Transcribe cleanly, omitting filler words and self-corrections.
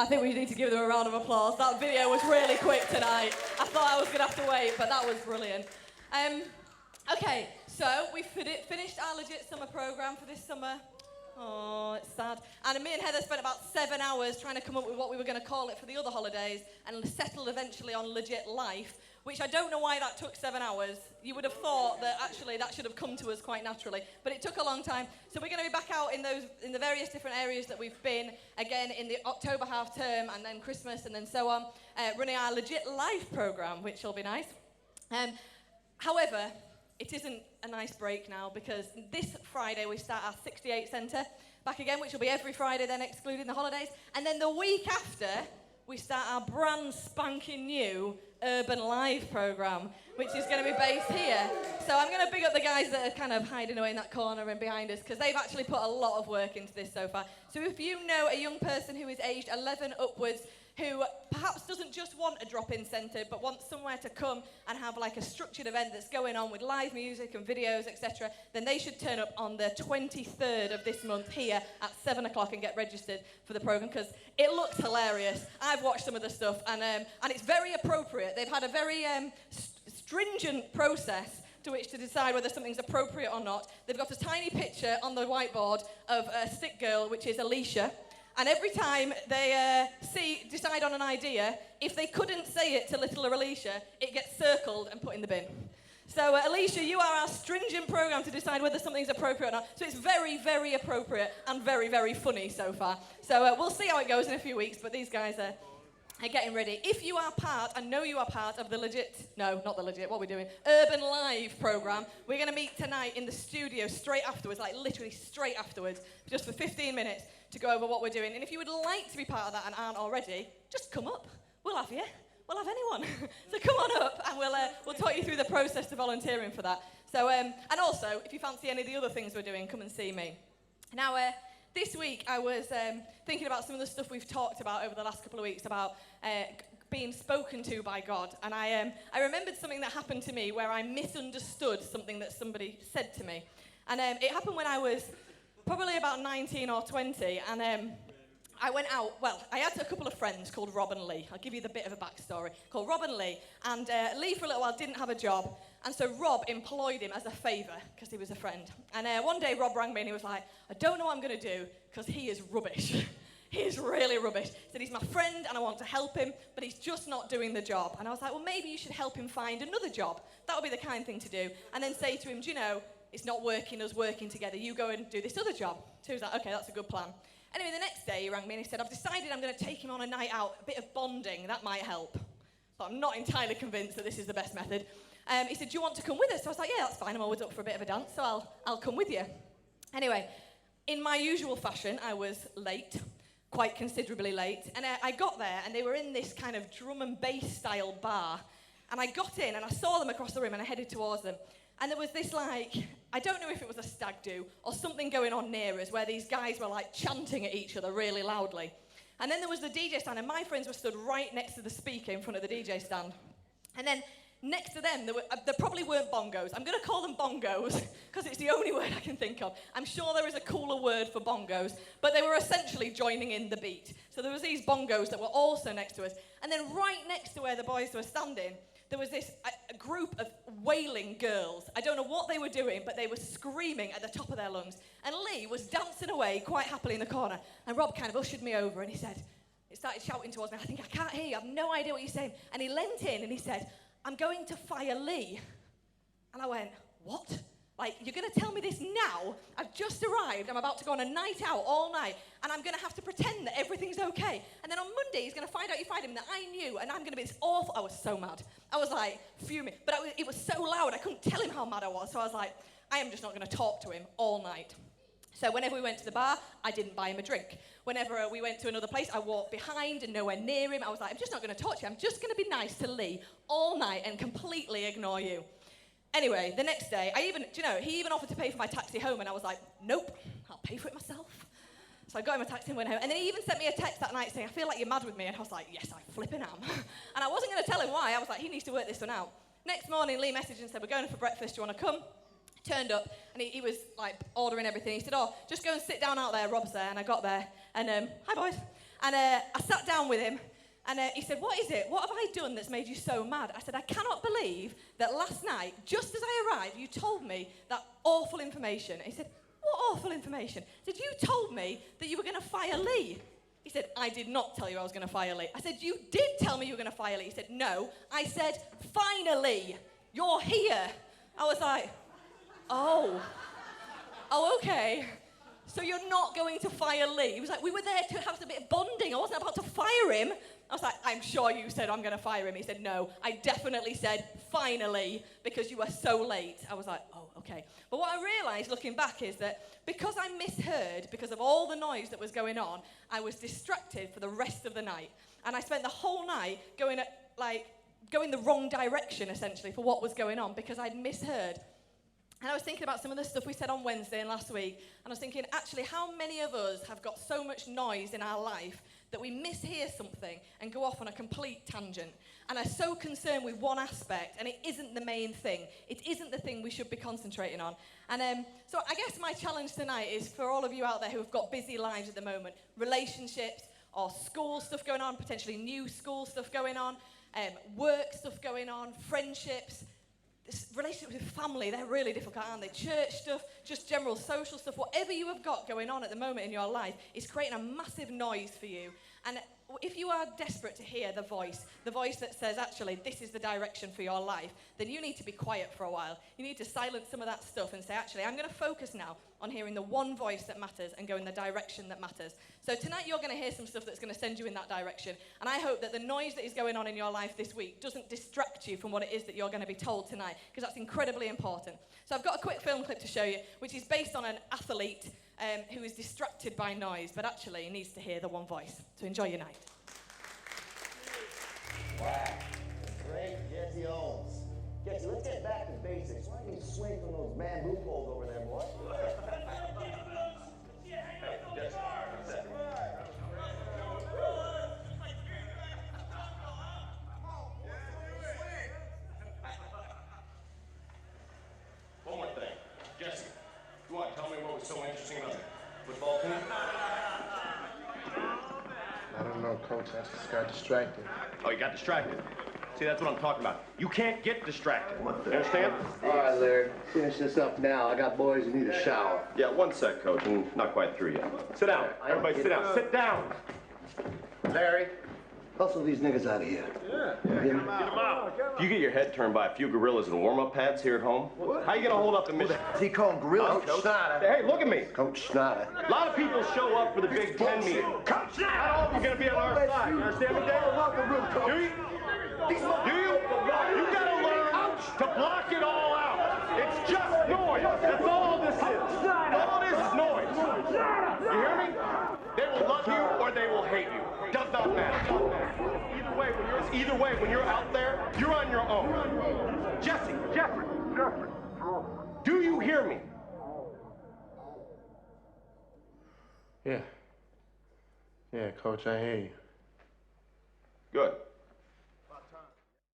I think we need to give them a round of applause. That video was really quick tonight. I thought I was going to have to wait, but that was brilliant. Okay, so we finished our legit summer programme for this summer. Oh, it's sad. And me and Heather spent about 7 hours trying to come up with what we were going to call it for the other holidays and settled eventually on legit life, which I don't know why that took 7 hours. You would have thought that actually that should have come to us quite naturally, but it took a long time. So we're going to be back out in the various different areas that we've been, again in the October half term and then Christmas and then so on, running our legit life programme, which will be nice. However, it isn't a nice break now because this Friday we start our 68 Centre back again, which will be every Friday then excluding the holidays. And then the week after, we start our brand spanking new Urban Live programme, which is going to be based here. So I'm going to big up the guys that are kind of hiding away in that corner and behind us because they've actually put a lot of work into this so far. So if you know a young person who is aged 11 upwards who perhaps doesn't just want a drop-in centre but wants somewhere to come and have like a structured event that's going on with live music and videos, etc., then they should turn up on the 23rd of this month here at 7 o'clock and get registered for the programme because it looks hilarious. I've watched some of the stuff and it's very appropriate. They've had a very stringent process to which to decide whether something's appropriate or not. They've got a tiny picture on the whiteboard of a sick girl, which is Alicia. And every time they decide on an idea, if they couldn't say it to little Alicia, it gets circled and put in the bin. So, Alicia, you are our stringent programme to decide whether something's appropriate or not. So it's very, very appropriate and very, very funny so far. So we'll see how it goes in a few weeks, but these guys are getting ready. If you are part, I know you are part of the Urban Live programme, we're going to meet tonight in the studio straight afterwards, like literally straight afterwards, just for 15 minutes to go over what we're doing. And if you would like to be part of that and aren't already, just come up. We'll have you. We'll have anyone. So come on up and we'll talk you through the process to volunteering for that. So, and also, if you fancy any of the other things we're doing, come and see me. Now, this week I was thinking about some of the stuff we've talked about over the last couple of weeks about being spoken to by God. And I remembered something that happened to me where I misunderstood something that somebody said to me. And it happened when I was probably about 19 or 20, and I went out, I had a couple of friends called Rob and Lee. I'll give you the bit of a backstory. Called Rob and Lee, and Lee for a little while didn't have a job, and so Rob employed him as a favour, because he was a friend. And one day Rob rang me and he was like, I don't know what I'm going to do, because he is rubbish. He is really rubbish. He said, he's my friend and I want to help him, but he's just not doing the job. And I was like, well, maybe you should help him find another job. That would be the kind thing to do. And then say to him, do you know, it's not working, us working together. You go and do this other job. So he was like, okay, that's a good plan. Anyway, the next day he rang me and he said, I've decided I'm going to take him on a night out, a bit of bonding, that might help. But I'm not entirely convinced that this is the best method. He said, do you want to come with us? So I was like, yeah, that's fine. I'm always up for a bit of a dance, so I'll come with you. Anyway, in my usual fashion, I was late, quite considerably late. And I got there and they were in this kind of drum and bass style bar. And I got in and I saw them across the room and I headed towards them. And there was this I don't know if it was a stag do or something going on near us where these guys were chanting at each other really loudly. And then there was the DJ stand and my friends were stood right next to the speaker in front of the DJ stand. And then next to them, there probably weren't bongos. I'm going to call them bongos because it's the only word I can think of. I'm sure there is a cooler word for bongos, but they were essentially joining in the beat. So there was these bongos that were also next to us. And then right next to where the boys were standing, there was this a group of wailing girls. I don't know what they were doing, but they were screaming at the top of their lungs. And Lee was dancing away quite happily in the corner. And Rob kind of ushered me over and he started shouting towards me, I think, I can't hear you, I have no idea what you're saying. And he leant in and he said, I'm going to fire Lee. And I went, what? You're going to tell me this now? I've just arrived, I'm about to go on a night out all night, and I'm going to have to pretend that everything's okay. And then on Monday, he's going to find out you fired him that I knew, and I'm going to be this awful... I was so mad. I was fuming. But it was so loud, I couldn't tell him how mad I was. So I was like, I am just not going to talk to him all night. So whenever we went to the bar, I didn't buy him a drink. Whenever we went to another place, I walked behind and nowhere near him. I was like, I'm just not going to talk to you. I'm just going to be nice to Lee all night and completely ignore you. Anyway, the next day, he even offered to pay for my taxi home, and I was like, nope, I'll pay for it myself. So I got him a taxi and went home. And then he even sent me a text that night saying, I feel like you're mad with me. And I was like, yes, I flipping am. And I wasn't going to tell him why. I was like, he needs to work this one out. Next morning, Lee messaged and said, we're going for breakfast. Do you want to come? Turned up, and he was, ordering everything. He said, just go and sit down out there. Rob's there. And I got there, and, hi, boys. And I sat down with him, and he said, what is it? What have I done that's made you so mad? I said, I cannot believe that last night, just as I arrived, you told me that awful information. And he said, what awful information? I said, you told me that you were going to fire Lee. He said, I did not tell you I was going to fire Lee. I said, you did tell me you were going to fire Lee. He said, no. I said, finally, you're here. I was like, oh, okay. So you're not going to fire Lee? He was like, we were there to have a bit of bonding. I wasn't about to fire him. I was like, I'm sure you said I'm going to fire him. He said, no, I definitely said, finally, because you were so late. I was like, oh, okay. But what I realized looking back is that because I misheard, because of all the noise that was going on, I was distracted for the rest of the night. And I spent the whole night going the wrong direction, essentially, for what was going on, because I'd misheard. And I was thinking about some of the stuff we said on Wednesday and last week, and I was thinking, actually, how many of us have got so much noise in our life that we mishear something and go off on a complete tangent, and are so concerned with one aspect, and it isn't the main thing. It isn't the thing we should be concentrating on. And so I guess my challenge tonight is for all of you out there who have got busy lives at the moment, relationships or school stuff going on, potentially new school stuff going on, work stuff going on, friendships, relationships with family, they're really difficult, aren't they? Church stuff, just general social stuff, whatever you have got going on at the moment in your life is creating a massive noise for you. And if you are desperate to hear the voice that says, actually, this is the direction for your life, then you need to be quiet for a while. You need to silence some of that stuff and say, actually, I'm going to focus now on hearing the one voice that matters and go in the direction that matters. So tonight you're going to hear some stuff that's going to send you in that direction. And I hope that the noise that is going on in your life this week doesn't distract you from what it is that you're going to be told tonight, because that's incredibly important. So I've got a quick film clip to show you, which is based on an athlete who is distracted by noise, but actually needs to hear the one voice. So enjoy your night. Wow. Great, Jesse Owens. Jesse, let's get back to basics. Why don't you swing from those bamboo poles over there, boy? One more thing. Jesse, you want to tell me what was so interesting about the football team? I don't know, Coach. I just got distracted. Oh, you got distracted. See, that's what I'm talking about. You can't get distracted. You understand? All right, Larry. Finish this up now. I got boys who need a shower. Yeah, one sec, Coach. I'm not quite through yet. Sit down. Everybody sit down. Sit down. Larry, hustle these niggas out of here. Yeah. Get them out. If you get your head turned by a few gorillas in warm-up pads here at home, how are you going to hold up the mission? He called gorillas. Coach Snyder. Hey, look at me. Coach Snyder. A lot of people show up for the Big Ten meeting. Coach Snyder. Not all of them are going to be on our side. You understand me, Dave? Do you? Do you? You got to learn to block it all out. It's just noise. That's all this is. All it is noise. You hear me? They will love you or they will hate you. Does not matter. Either way, when you're out there, you're on your own. Jesse. Do you hear me? Yeah. Yeah, Coach, I hear you. Good.